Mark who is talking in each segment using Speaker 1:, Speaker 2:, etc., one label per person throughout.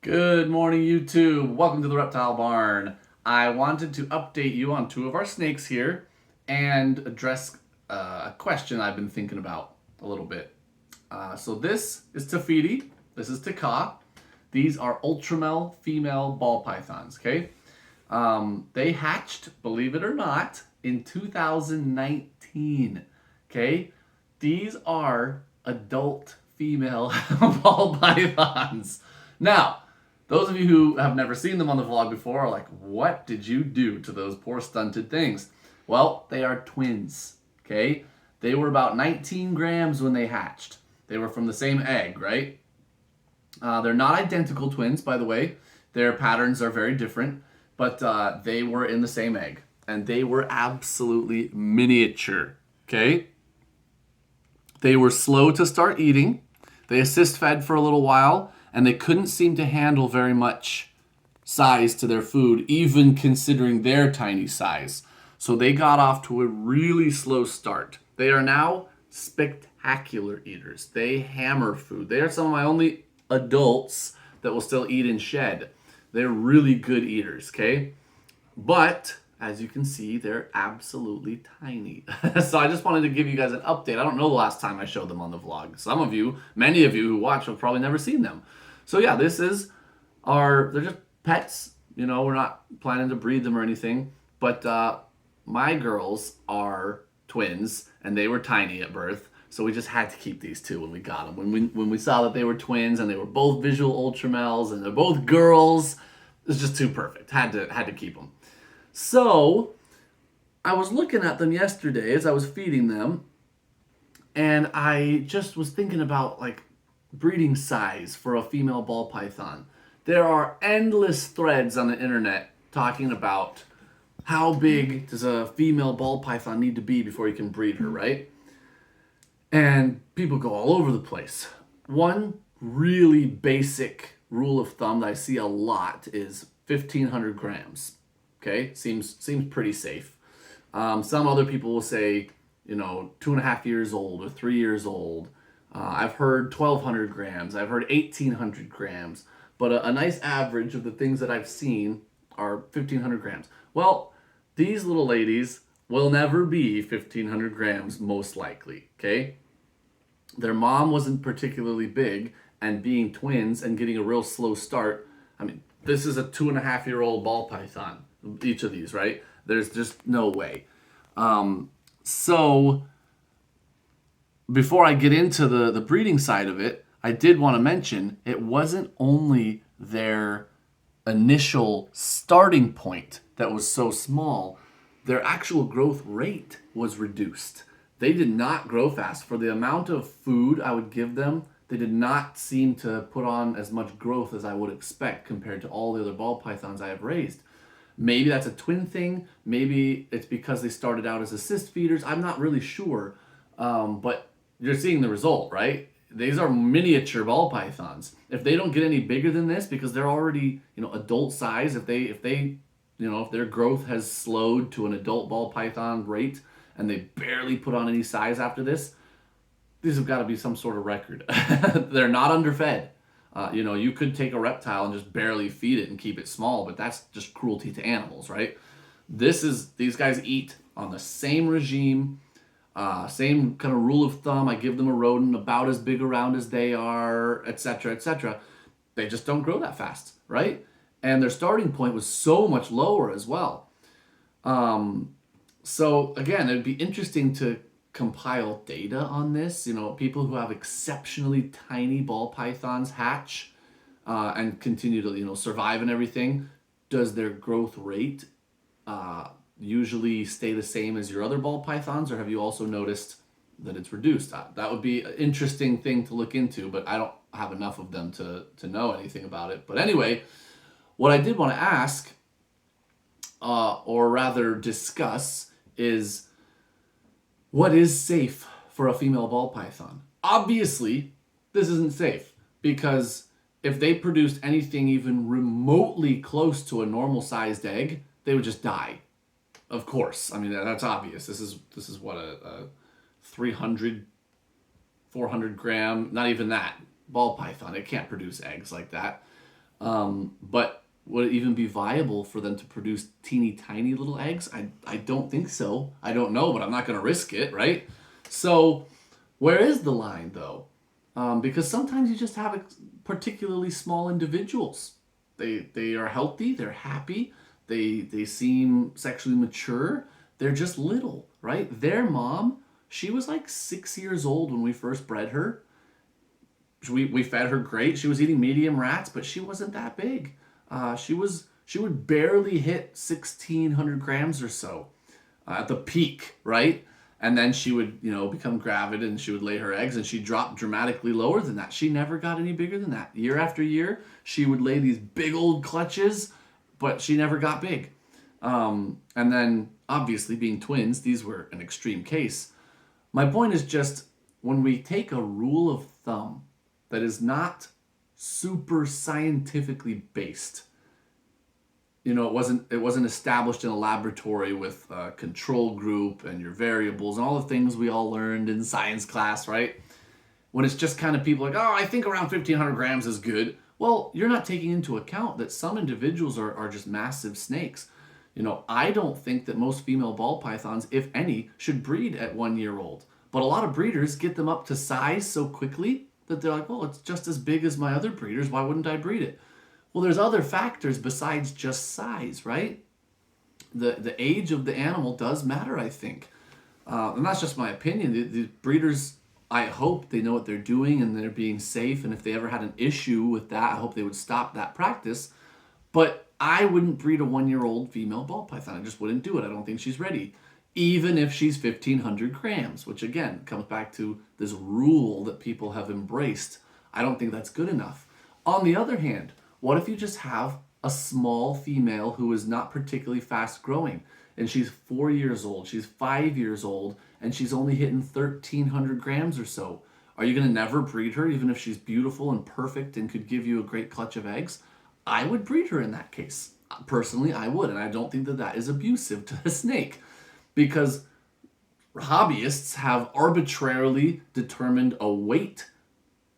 Speaker 1: Good morning, YouTube. Welcome to the Reptile Barn. I wanted to update you on two of our snakes here and address a question I've been thinking about a little bit. So this is Tafiti. This is Taka. These are Ultramel female ball pythons, okay? They hatched, believe it or not, in 2019, okay? These are adult female ball pythons. Now, those of you who have never seen them on the vlog before are like, what did you do to those poor stunted things? Well, they are twins, okay? They were about 19 grams when they hatched. They were from the same egg, right? They're not identical twins, by the way. Their patterns are very different, but they were in the same egg. And they were absolutely miniature, okay? They were slow to start eating. They assist fed for a little while, and they couldn't seem to handle very much size to their food, even considering their tiny size. So they got off to a really slow start. They are now spectacular eaters. They hammer food. They are some of my only adults that will still eat in shed. They're really good eaters, okay? But as you can see, they're absolutely tiny. So I just wanted to give you guys an update. I don't know the last time I showed them on the vlog. Some of you, many of you who watch have probably never seen them. So yeah, they're just pets. You know, we're not planning to breed them or anything. But my girls are twins, and they were tiny at birth. So we just had to keep these two when we got them. When we saw that they were twins and they were both visual Ultramels and they're both girls, it's just too perfect. Had to keep them. So I was looking at them yesterday as I was feeding them, and I just was thinking about like breeding size for a female ball python. There are endless threads on the internet talking about how big does a female ball python need to be before you can breed her, right? And people go all over the place. One really basic rule of thumb that I see a lot is 1,500 grams. Okay, seems pretty safe. Some other people will say, 2.5 years old or 3 years old. I've heard 1,200 grams. I've heard 1,800 grams. But a nice average of the things that I've seen are 1,500 grams. Well, these little ladies will never be 1,500 grams, most likely, okay? Their mom wasn't particularly big, and being twins and getting a real slow start, I mean, this is a 2.5-year-old ball python, each of these, right? There's just no way. So before I get into the breeding side of it, I did want to mention it wasn't only their initial starting point that was so small, their actual growth rate was reduced. They did not grow fast. For the amount of food I would give them, they did not seem to put on as much growth as I would expect compared to all the other ball pythons I have raised. Maybe that's a twin thing. Maybe it's because they started out as assist feeders. I'm not really sure. But you're seeing the result, right? These are miniature ball pythons. If they don't get any bigger than this, because they're already, adult size, if their growth has slowed to an adult ball python rate and they barely put on any size after this, these have got to be some sort of record. They're not underfed. You could take a reptile and just barely feed it and keep it small, but that's just cruelty to animals, right? These guys eat on the same regime, same kind of rule of thumb. I give them a rodent about as big around as they are, etc., etc. They just don't grow that fast, right? And their starting point was so much lower as well. So again, it'd be interesting to compile data on this. People who have exceptionally tiny ball pythons hatch and continue to survive and everything. Does their growth rate usually stay the same as your other ball pythons, or have you also noticed that it's reduced? That would be an interesting thing to look into, but I don't have enough of them to know anything about it. But anyway, what I did want to ask, or rather discuss, is what is safe for a female ball python? Obviously, this isn't safe, because if they produced anything even remotely close to a normal-sized egg, they would just die. Of course. I mean, that's obvious. This is what, a 300, 400 gram, not even that, ball python. It can't produce eggs like that. But would it even be viable for them to produce teeny tiny little eggs? I don't think so. I don't know, but I'm not going to risk it, right? So, where is the line though? Because sometimes you just have particularly small individuals. They are healthy, they're happy, they seem sexually mature, they're just little, right? Their mom, she was like 6 years old when we first bred her. We fed her great. She was eating medium rats, but she wasn't that big. She would barely hit 1,600 grams or so at the peak, right? And then she would, become gravid and she would lay her eggs and she dropped dramatically lower than that. She never got any bigger than that. Year after year, she would lay these big old clutches, but she never got big. And then, obviously, being twins, these were an extreme case. My point is just when we take a rule of thumb that is not super scientifically based, it wasn't established in a laboratory with a control group and your variables and all the things we all learned in science class, right? When it's just kind of people like, oh, I think around 1,500 grams is good. Well, you're not taking into account that some individuals are just massive snakes. I don't think that most female ball pythons, if any, should breed at 1 year old. But a lot of breeders get them up to size so quickly that they're like, well, it's just as big as my other breeders. Why wouldn't I breed it? Well, there's other factors besides just size, right? The age of the animal does matter, I think. And that's just my opinion. The breeders, I hope they know what they're doing and they're being safe. And if they ever had an issue with that, I hope they would stop that practice. But I wouldn't breed a 1 year old female ball python. I just wouldn't do it. I don't think she's ready. Even if she's 1,500 grams, which again comes back to this rule that people have embraced. I don't think that's good enough. On the other hand, what if you just have a small female who is not particularly fast growing and she's 4 years old, she's 5 years old, and she's only hitting 1,300 grams or so? Are you going to never breed her even if she's beautiful and perfect and could give you a great clutch of eggs? I would breed her in that case. Personally, I would, and I don't think that that is abusive to a snake because hobbyists have arbitrarily determined a weight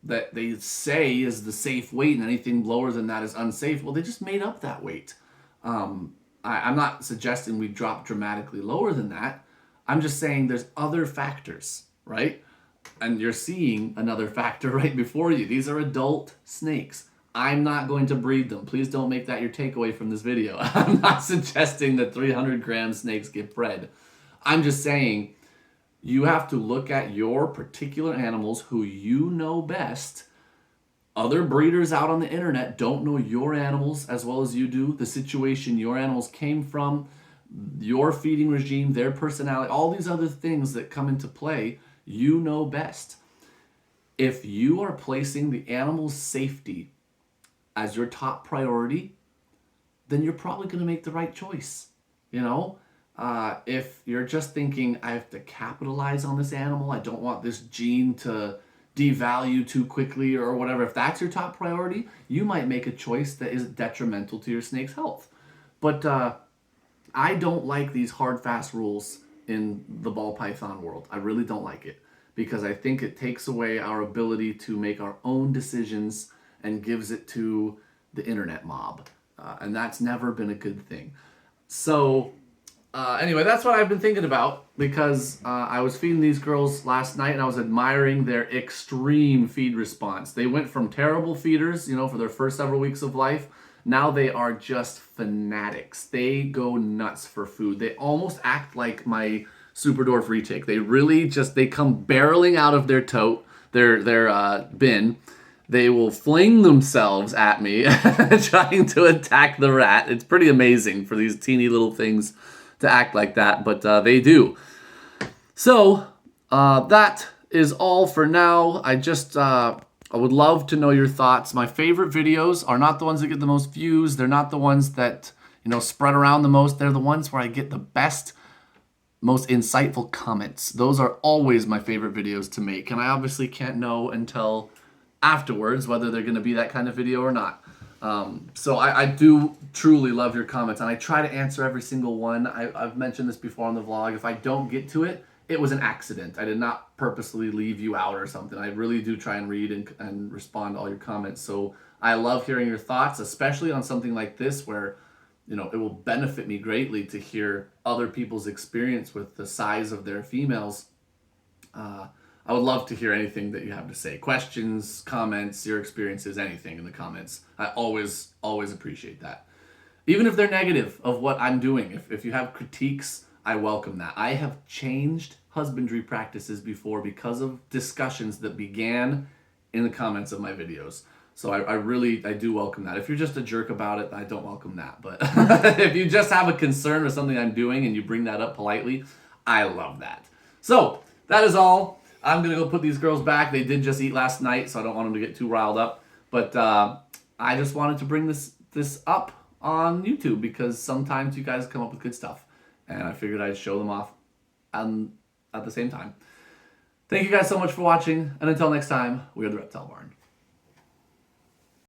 Speaker 1: that they say is the safe weight and anything lower than that is unsafe. Well, they just made up that weight. I'm not suggesting we drop dramatically lower than that. I'm just saying there's other factors, right? And you're seeing another factor right before you. These are adult snakes. I'm not going to breed them. Please don't make that your takeaway from this video. I'm not suggesting that 300-gram snakes get bred. I'm just saying you have to look at your particular animals who you know best. Other breeders out on the internet don't know your animals as well as you do, the situation your animals came from, your feeding regime, their personality, all these other things that come into play, you know best. If you are placing the animal's safety as your top priority, then you're probably going to make the right choice. If you're just thinking, I have to capitalize on this animal, I don't want this gene to devalue too quickly or whatever, if that's your top priority, you might make a choice that is detrimental to your snake's health. But I don't like these hard, fast rules in the ball python world. I really don't like it because I think it takes away our ability to make our own decisions and gives it to the internet mob. And that's never been a good thing. So anyway, that's what I've been thinking about because I was feeding these girls last night and I was admiring their extreme feed response. They went from terrible feeders, for their first several weeks of life. Now they are just fanatics. They go nuts for food. They almost act like my Superdorf retake. They really they come barreling out of their tote, their bin. They will fling themselves at me trying to attack the rat. It's pretty amazing for these teeny little things to act like that, but they do. So that is all for now. I would love to know your thoughts. My favorite videos are not the ones that get the most views. They're not the ones that spread around the most. They're the ones where I get the best, most insightful comments. Those are always my favorite videos to make, and I obviously can't know until afterwards whether they're going to be that kind of video or not. So I do truly love your comments, and I try to answer every single one. I've mentioned this before on the vlog. If I don't get to it, it was an accident. I did not purposely leave you out or something. I really do try and read and respond to all your comments. So I love hearing your thoughts, especially on something like this where, it will benefit me greatly to hear other people's experience with the size of their females. I would love to hear anything that you have to say. Questions, comments, your experiences, anything in the comments. I always appreciate that. Even if they're negative of what I'm doing, if you have critiques, I welcome that. I have changed husbandry practices before because of discussions that began in the comments of my videos. So I do welcome that. If you're just a jerk about it, I don't welcome that. But if you just have a concern with something I'm doing and you bring that up politely, I love that. So that is all. I'm going to go put these girls back. They did just eat last night, so I don't want them to get too riled up. But I just wanted to bring this up on YouTube because sometimes you guys come up with good stuff. And I figured I'd show them off at the same time. Thank you guys so much for watching. And until next time, we are the Reptile Barn.